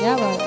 क्या बात।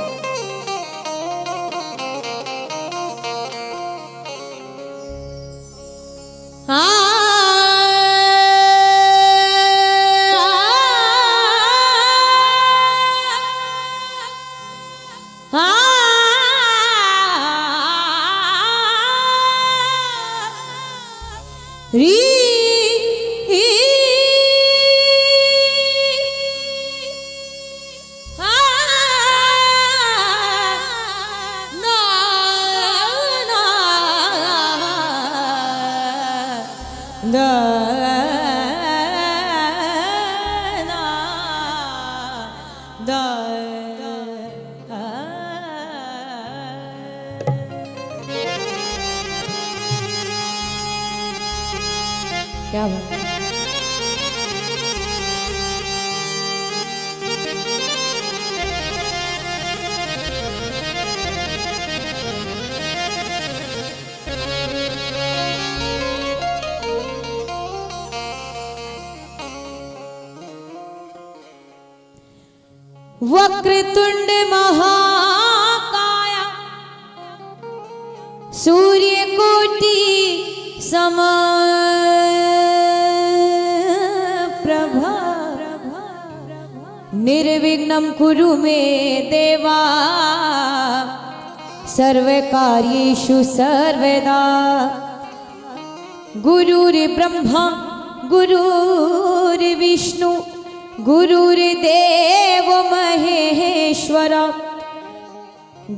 क्या बात। वक्रतुंड महाकाया सूर्यकोटि समप्रभा निर्विघ्नं कुरु मे देवा सर्वकार्येषु सर्वदा। गुरुर्ब्रह्मा गुरुर्विष्णु गुरुर्देव महेश्वर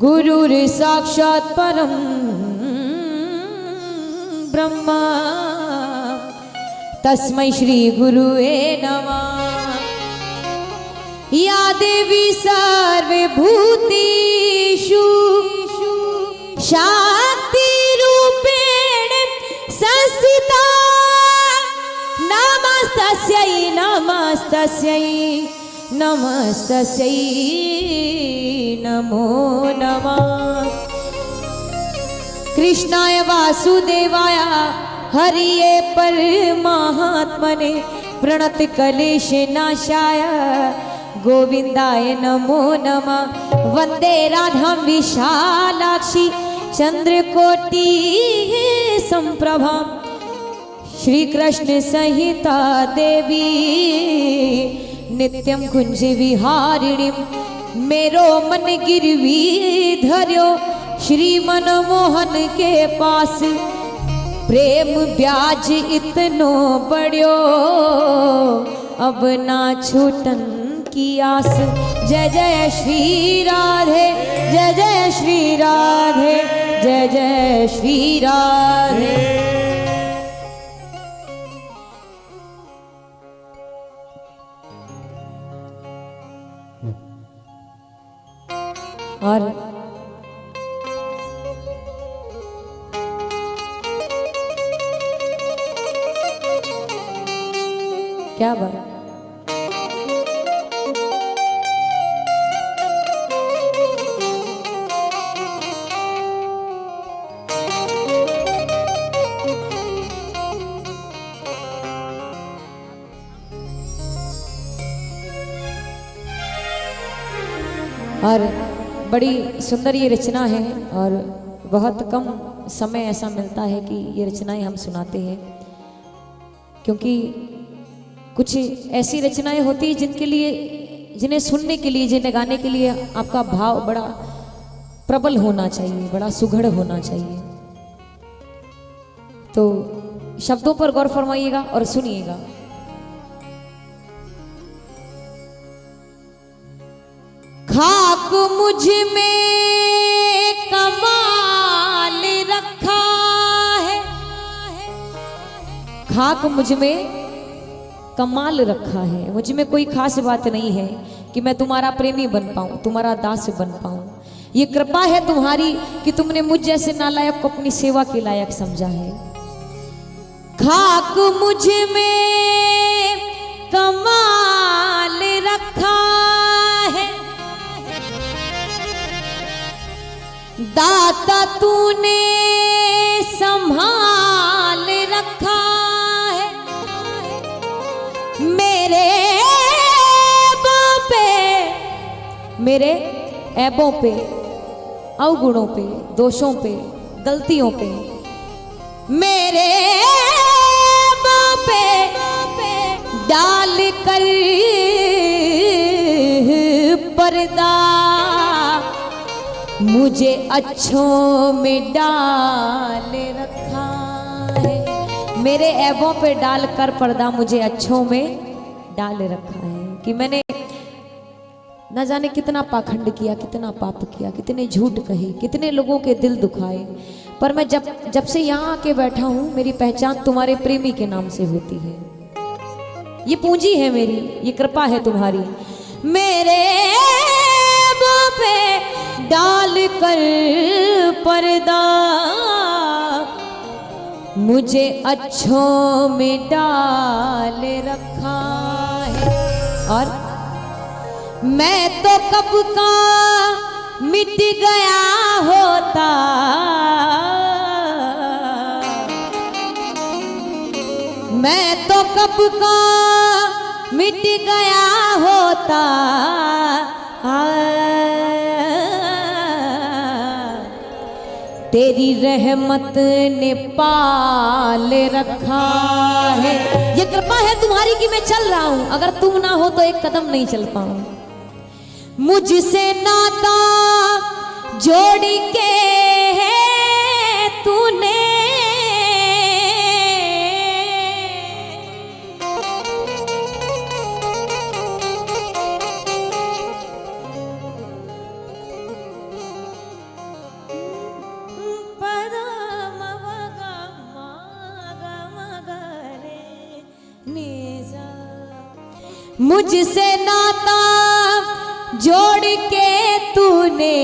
गुरुर्साक्षात् परं ब्रह्मा तस्मै श्री गुरुवे नमः। या देवी सर्वभूतेषु शक्तिरूपेण संस्थिता नमस्तस्यै नमस्तस्यै नमस्तस्यै नमो नमः। कृष्णाय वासुदेवाय हरिये परमात्मने प्रणतक्लेश नाशाय गोविंदाय नमो नमः। वंदे राधां विशालाक्षी चंद्रकोटि संप्रभा श्री कृष्ण संहिता देवी नित्यम कुंज विहारिणी मेरो मन गिरवी धर्यो श्री मनमोहन के पास प्रेम ब्याज इतनो बढ़ियो अब ना छूटन की आस। जय जय श्री राधे जय जय श्री राधे जय जय श्री राधे। और क्या बात और बड़ी सुंदर ये रचना है और बहुत कम समय ऐसा मिलता है कि ये रचनाएं हम सुनाते हैं, क्योंकि कुछ ऐसी रचनाएं होती हैं जिनके लिए, जिन्हें सुनने के लिए, जिन्हें गाने के लिए आपका भाव बड़ा प्रबल होना चाहिए, बड़ा सुघड़ होना चाहिए। तो शब्दों पर गौर फरमाइएगा और सुनिएगा। खाक मुझ में कमाल रखा है, खाक मुझ में कमाल रखा है। मुझ में कोई खास बात नहीं है कि मैं तुम्हारा प्रेमी बन पाऊं, तुम्हारा दास बन पाऊं। ये कृपा है तुम्हारी कि तुमने मुझ जैसे नालायक को अपनी सेवा के लायक समझा है। खाक मुझ में कमाल रखा है, दाता तूने संभाल रखा है। मेरे ऐबों पे, मेरे ऐबों पे, अवगुणों पे, दोषों पे, गलतियों पे, मेरे ऐबों पे डाल कर पर्दा मुझे अच्छों में डाल रखा है। मेरे ऐबों पे डालकर पर्दा मुझे अच्छों में डाल रखा है कि मैंने न जाने कितना पाखंड किया, कितना पाप किया, कितने झूठ कहे, कितने लोगों के दिल दुखाए, पर मैं जब से यहाँ आके बैठा हूँ मेरी पहचान तुम्हारे प्रेमी के नाम से होती है। ये पूंजी है मेरी, ये कृपा है तुम्हारी। मेरे ऐबों पे डाल कर पर्दा मुझे अच्छों में डाल रखा है। और मैं तो कब का मिट गया होता, मैं तो कब का मिट गया होता, तेरी रहमत ने पाल रखा है। ये कृपा है तुम्हारी कि मैं चल रहा हूं, अगर तुम ना हो तो एक कदम नहीं चल पाऊं। मुझसे नाता जोड़ के है तूने, मुझसे नाता जोड़ के तूने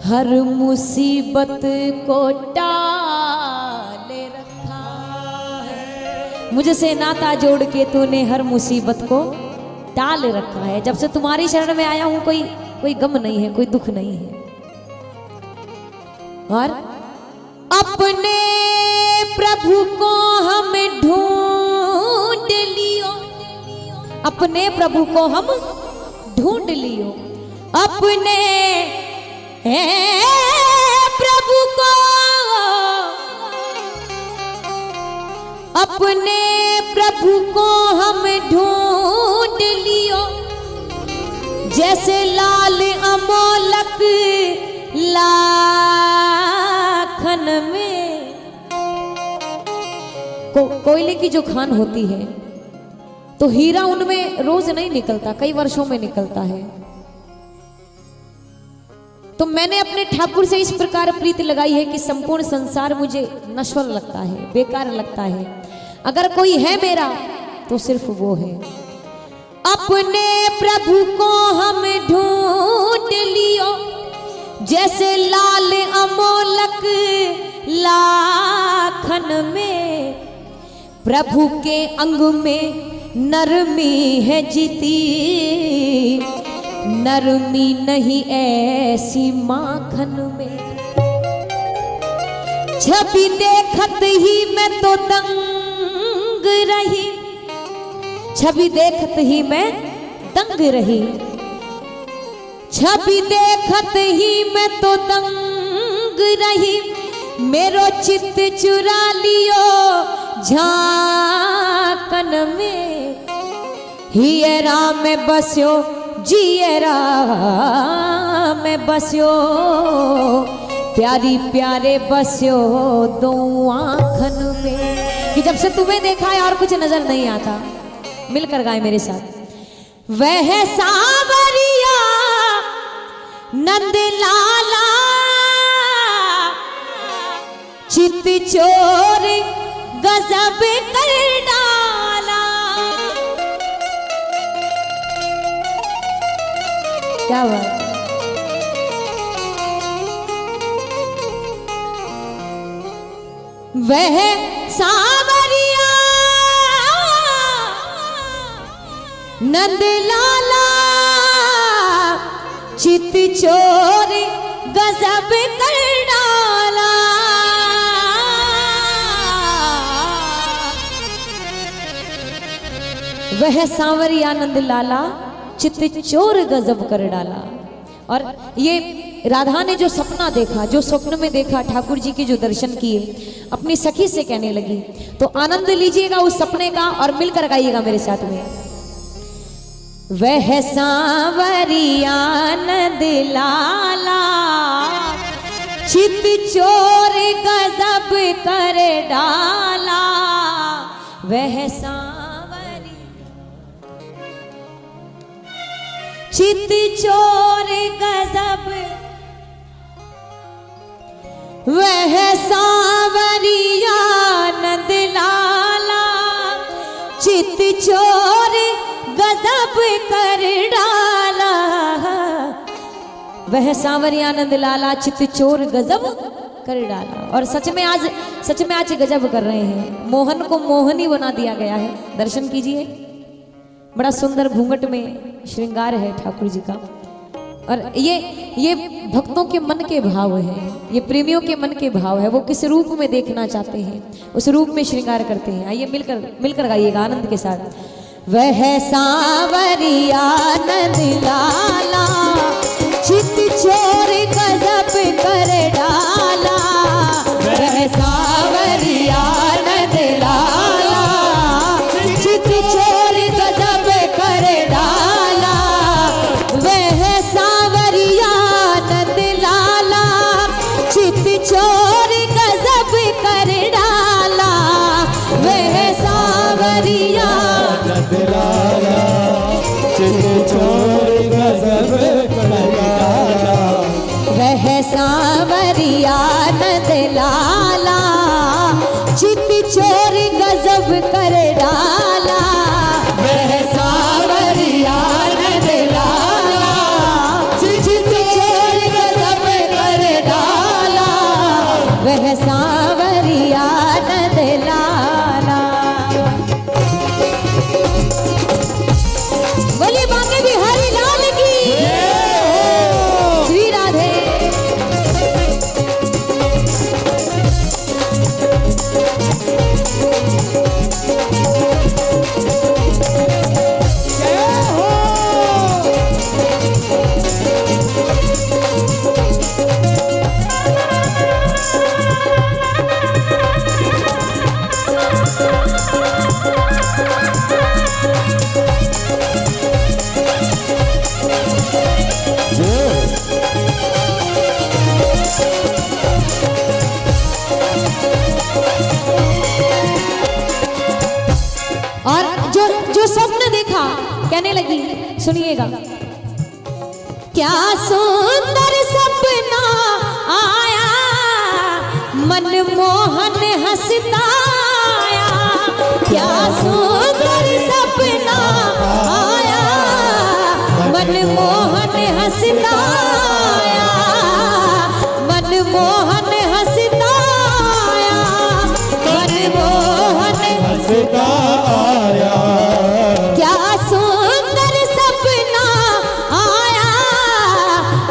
हर मुसीबत को टाल रखा है। मुझसे नाता जोड़ के तूने हर मुसीबत को टाल रखा है। जब से तुम्हारी शरण में आया हूं कोई गम नहीं है, कोई दुख नहीं है। और अपने प्रभु को हम ढूंढ लियो, अपने प्रभु को हम ढूंढ लियो, अपने प्रभु को, अपने प्रभु को हम ढूंढ लियो, जैसे लाल अमोलक लाखन में। कोयले की जो खान होती है तो हीरा उनमें रोज नहीं निकलता, कई वर्षों में निकलता है। तो मैंने अपने ठाकुर से इस प्रकार प्रीति लगाई है कि संपूर्ण संसार मुझे नश्वर लगता है, बेकार लगता है। अगर कोई है मेरा तो सिर्फ वो है। अपने प्रभु को हम ढूंढ लियो, जैसे लाल अमोलक लाखन में। प्रभु के अंग में नरमी है जीती, नरमी नहीं ऐसी माखन में। छवि देखत ही मैं तो दंग रही, छवि देखत ही मैं दंग रही। छवि देखत ही मैं तो दंग रही, मेरो चित्त चुरा लियो झांकन में। हियरा में बस्यो जियरा में बस्यो, प्यारी प्यारे बस्यो दो आँखन में। कि जब से तुम्हें देखा है और कुछ नजर नहीं आता। मिलकर गाए मेरे साथ। वह सावरिया नंद लाला, चित चोर गजब कर डाला। क्या बात। वह सावरिया नंद लाला, चित चोर गजब कर डाला। वह सांवरिया नंद लाला, चित चोर गजब कर डाला। और ये राधा ने जो सपना देखा, जो स्वप्न में देखा, ठाकुर जी के जो दर्शन किए, अपनी सखी से कहने लगी। तो आनंद लीजिएगा उस सपने का और मिलकर गाइएगा मेरे साथ में। वह सांवरिया नंद लाला, चित चोर गजब कर डाला। वह चित चोर गजब, वह सांवरिया नंद लाला, चित चोर गजब कर डाला। वह सांवरिया नंद लाला, चित चोर गजब कर डाला। और सच में आज गजब कर रहे हैं। मोहन को मोहनी बना दिया गया है। दर्शन कीजिए, बड़ा सुंदर घूंघट में श्रृंगार है ठाकुर जी का। और ये भक्तों के मन के भाव है, ये प्रेमियों के मन के भाव है। वो किस रूप में देखना चाहते हैं, उस रूप में श्रृंगार करते हैं। आइए मिलकर गाइएगा आनंद के साथ। वह सांवरिया नंद लाला, चित चोर गजब कर डाला। वह सांवरिया नंद लाला, चित चोर गजब कर डाला। वह सांवरिया नंद लाला, चित चोर गजब कर डाला। वह सांवरिया नंद लाला, चित चोर गजब कर डाला। वह सांवरिया नंद लाला, चित चोर गजब कर डाला। वह सांवरिया नंद लाला, चित चोर गजब कर डाला। वह सांवरिया नंद लाला। बोलिए बांके बिहारी लाल की श्री राधे। जो स्वप्न देखा, कहने लगी, सुनिएगा। क्या सुंदर सपना आया, मनमोहन हंसता आया। क्या सुंदर सपना आया, मनमोहन हंसता आया, मनमोहन हंसता आया, मनमोहन हंसता आया। क्या सुंदर सपना आया,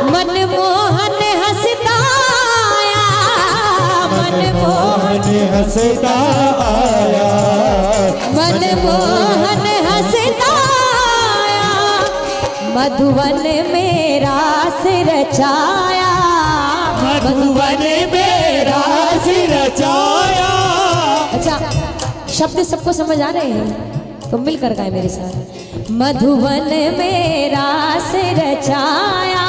मनमोहन हंसता आया, मनमोहन हंसता आया, मनमोहन हंसता आया। मधुवन मेरा सिर रचाया, मधुवन मेरा सिर रचाया। अच्छा, शब्द सबको समझ आ रहे हैं तो मिलकर गाए मेरे साथ। मधुवन मेरा सिर रचाया,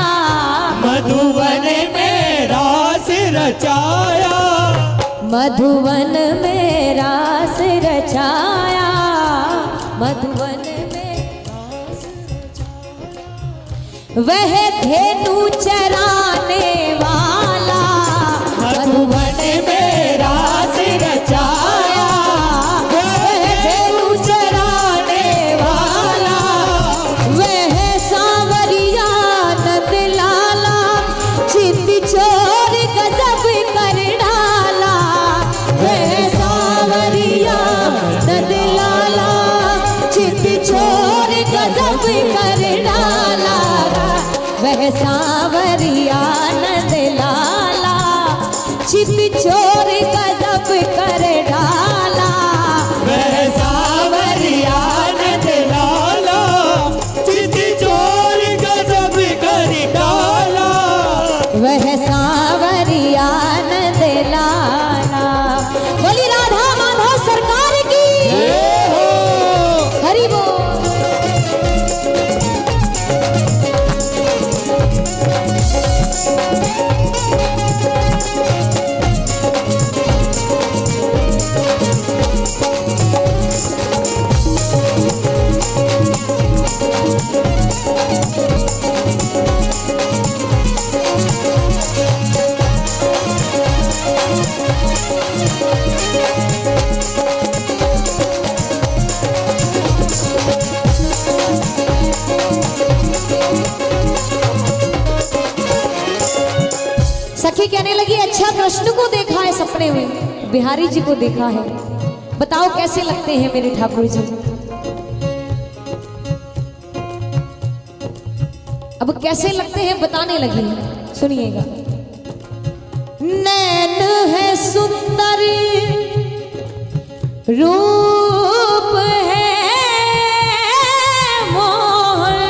मधुवन मेरा सिर रचाया, मधुवन मेरा सिर रचाया, मधुवन मेरा सिर रचाया। वह धेनु चराने वाला, मधुवन मेरा सिर रचाया, वह धेनु चराने वाला, वह सांवरिया नंद लाला, चित चोर गजब कर डाला। वह सांवरिया नंद लाला, चित चोर गजब कर डाला। वह सांवरिया नंद लाला, चित चोर गजब कर डाला। वह सांवरिया नंद लाला, चित चोर गजब कर डाला। वह सांवरिया नंद लाला। बोली राधा माधव सरकार की, हरि बोल। सखी कहने लगी, अच्छा कृष्ण को देखा है सपने में, बिहारी जी को देखा है, बताओ कैसे लगते हैं मेरे ठाकुर जी। अब कैसे लगते हैं बताने लगी, सुनिएगा। नैन है सुंदर, रूप है मोहन।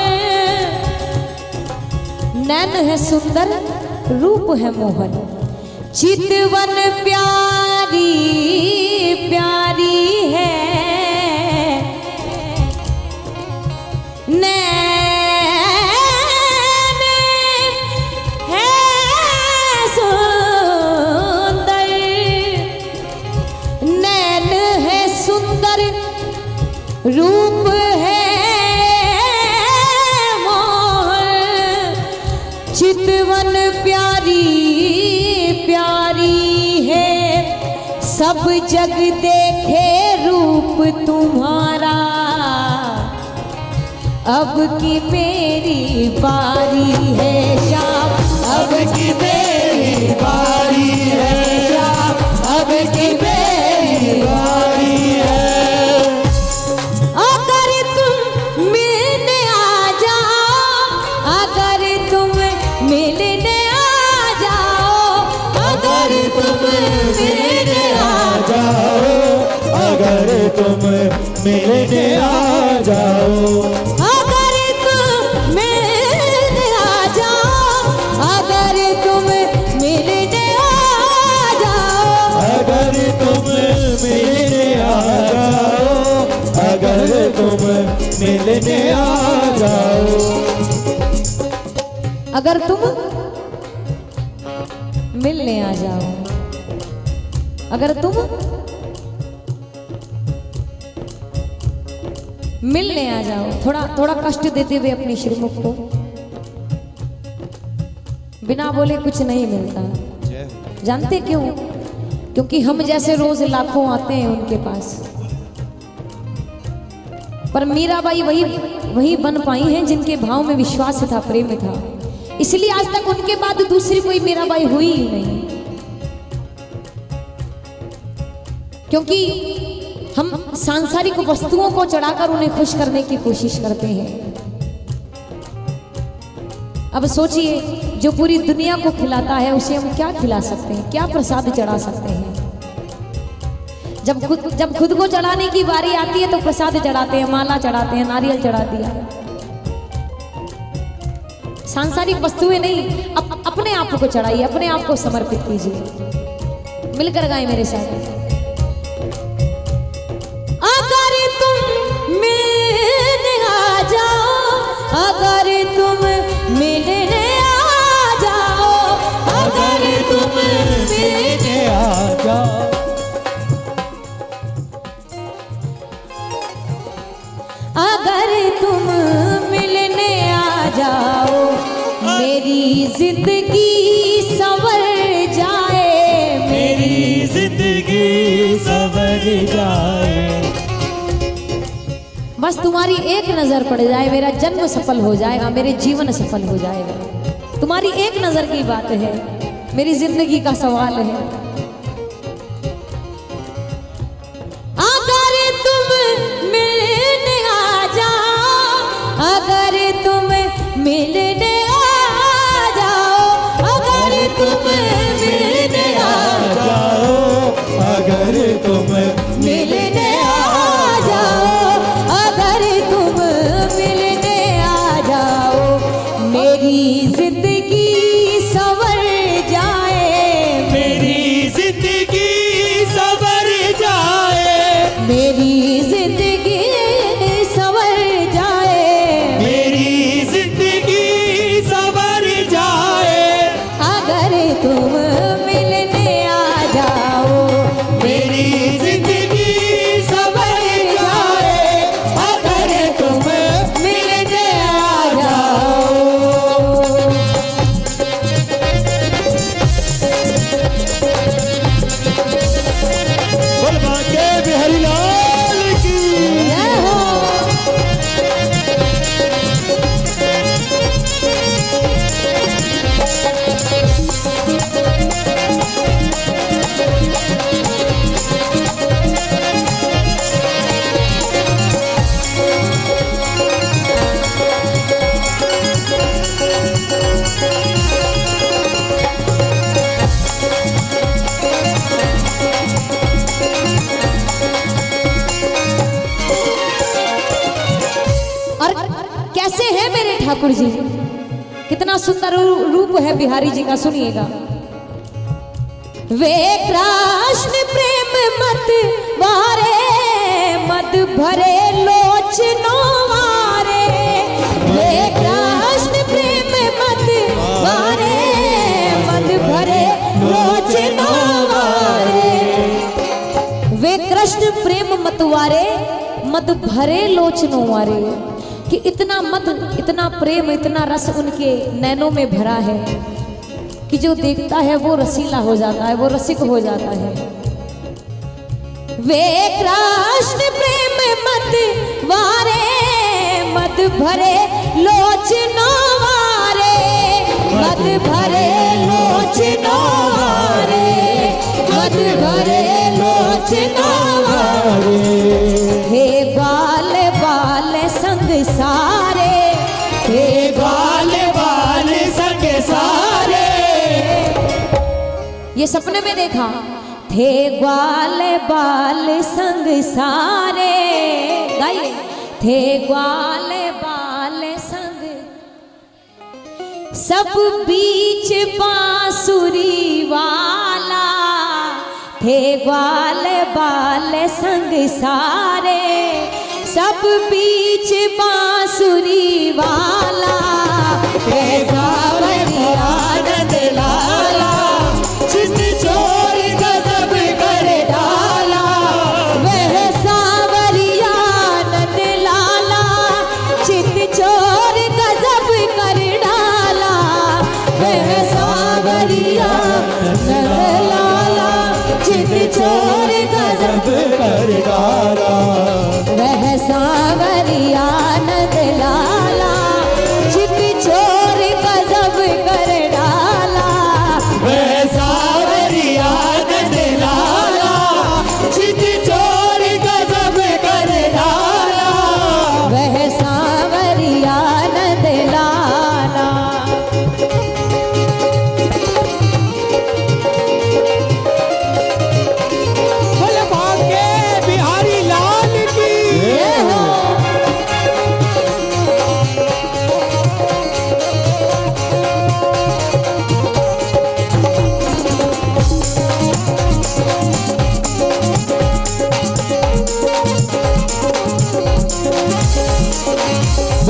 नैन है सुंदर, रूप है मोहन, चितवन प्यारी प्यारी है। नैन है सुंदर, नैन है सुंदर, रूप है मोहन, चितवन प्यारी प्यारी है। सब जग देखे रूप तुम्हारा, अब की मेरी बारी है श्याम, अब की मेरी बारी है श्याम, अब की मेरी बारी है। अगर तुम मिलने आ जाओ, अगर तुम मिलने आ जाओ, अगर तुम मिलने आ जाओ, अगर तुम मिलने आ जाओ, अगर तुम मिलने आ जाओ, अगर तुम मिलने आ जाओ, अगर तुम मिलने आ जाओ, अगर तुम मिलने आ जाओ। अगर तुम मिलने आ जाओ, अगर तुम मिलने आ जाओ। थोड़ा थोड़ा कष्ट देते हुए अपनी श्रीमुख को, बिना बोले कुछ नहीं मिलता। जानते क्यों? क्योंकि हम जैसे रोज लाखों आते हैं उनके पास, पर मीराबाई वही बन पाई हैं जिनके भाव में विश्वास था, प्रेम था। इसलिए आज तक उनके बाद दूसरी कोई मीराबाई हुई ही नहीं। क्योंकि हम सांसारिक वस्तुओं को चढ़ाकर उन्हें खुश करने की कोशिश करते हैं। अब सोचिए, जो पूरी दुनिया को खिलाता है उसे हम क्या खिला सकते हैं, क्या प्रसाद चढ़ा सकते हैं? जब खुद को चढ़ाने की बारी आती है तो प्रसाद चढ़ाते हैं, माला चढ़ाते हैं, नारियल चढ़ा दिया। सांसारिक वस्तुएं नहीं, अपने आप को चढ़ाइए, अपने आप को समर्पित कीजिए। मिलकर गाएं मेरे साथ। अगर तुम मिलने आ जाओ, अगर तुम मिलने आ जाओ, अगर तुम मिलने आ जाओ, अगर तुम मिलने आ जाओ, मेरी जिंदगी संवर जाए, मेरी जिंदगी संवर जाए। बस तुम्हारी एक नजर पड़ जाए, मेरा जन्म सफल हो जाएगा, मेरे जीवन सफल हो जाएगा। तुम्हारी एक नजर की बात है, मेरी जिंदगी का सवाल है। अगर तुम मिलने आ जाओ, अगर तुम मिलने आ जाओ, अगर तुम मिलने आ जाओ, अगर तुम मिलने आ जाओ, अगर तुम मिलने आ जाओ, मेरी जिंदगी संवर जाए, मेरी जिंदगी संवर जाए, मेरी जिंदगी संवर जाए, मेरी जिंदगी संवर जाए। अगर तुम मिलने आ जाओ, मेरी जिंदगी संवर जाए, अगर तुम मिलने आ जाओ। बलवा के बिहारी लाल की। जय हो। और कैसे है मेरे ठाकुर जी, कितना सुंदर रूप है बिहारी जी का, सुनिएगा। वे कृष्ण प्रेम मत वारे, मत भरे लोचनों वारे, वे कृष्ण प्रेम मत वारे, मत भरे लोचनों वारे, वे कृष्ण प्रेम मत वारे, मत भरे लोचनों वारे। कि इतना मत, इतना प्रेम, इतना रस उनके नैनों में भरा है कि जो देखता है वो रसीला हो जाता है, वो रसिक हो जाता है। वे कृष्ण प्रेम मत वारे, मत भरे लोचनों वारे, मत भरे लोचनों वारे, मत भरे लोचनों वारे। हे बाल बाल संग सारे, हे बाल बाल संग सारे। ये सपने में देखा। थे ग्वाल बाल संग सारे, गाइए। थे ग्वाल बाल संग, सब बीच बांसुरी वाला, थे ग्वाल बाल संग सारे, सब बीच बांसुरी वाला, थे सावरिया आनंद लाला, चित चोर गजब कर डाला, वह सावरिया आनंद लाला।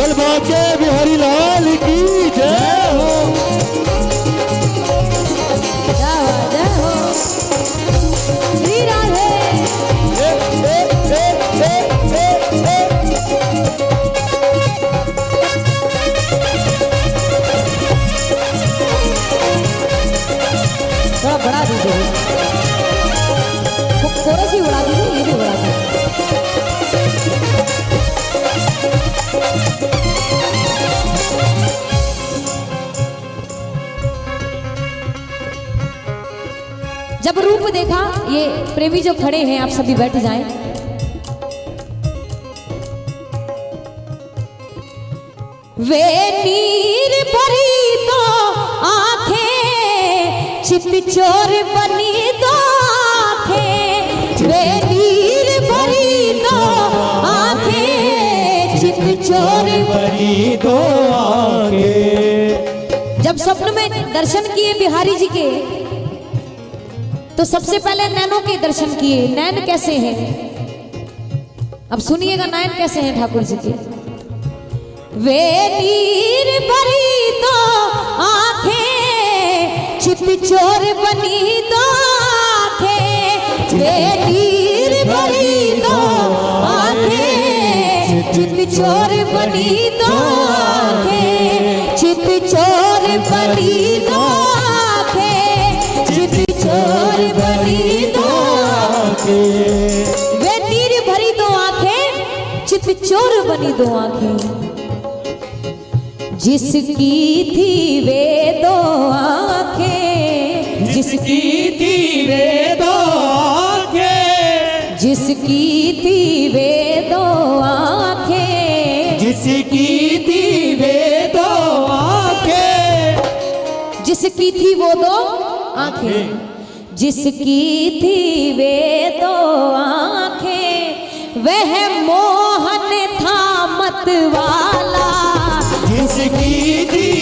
बोल बाके बिहारी लाल की जय हो। जय हो श्री राधे। थोड़ा बढ़ा दीजिए, कोरस ही बढ़ा दीजिए, ये भी बढ़ा दीजिए। जब रूप देखा, ये प्रेमी जो खड़े हैं आप सभी बैठ जाएं। वे नीर भरी तो आंखें चित चोर बनी दो आंखें। वे नीर भरी तो आंखें चित चोर बनी दो आंखें। जब स्वप्न में दर्शन किए बिहारी जी के, तो सबसे पहले नैनों के दर्शन किए। नैन कैसे हैं, अब सुनिएगा नैन कैसे हैं ठाकुर जी के। वे नीर भरी तो आंखें चित चोर बनी दो आंखें। वे नीर भरी तो आंखें चित चोर बनी दो आंखें। चित चोर बनी दो आंखें। चित चोर बनी दो आंखें। वे नीर भरी दो आंखें, चित चोर बनी दो आंखें। जिसकी थी वे दो आंखें। जिसकी थी वे दो आंखें। जिसकी थी वे दो आंखें। जिसकी थी वे दो आंखें। जिसकी थी वो दो आंखें। जिसकी थी वे दो आंखें, वह मोहन था मत वाला। जिसकी थी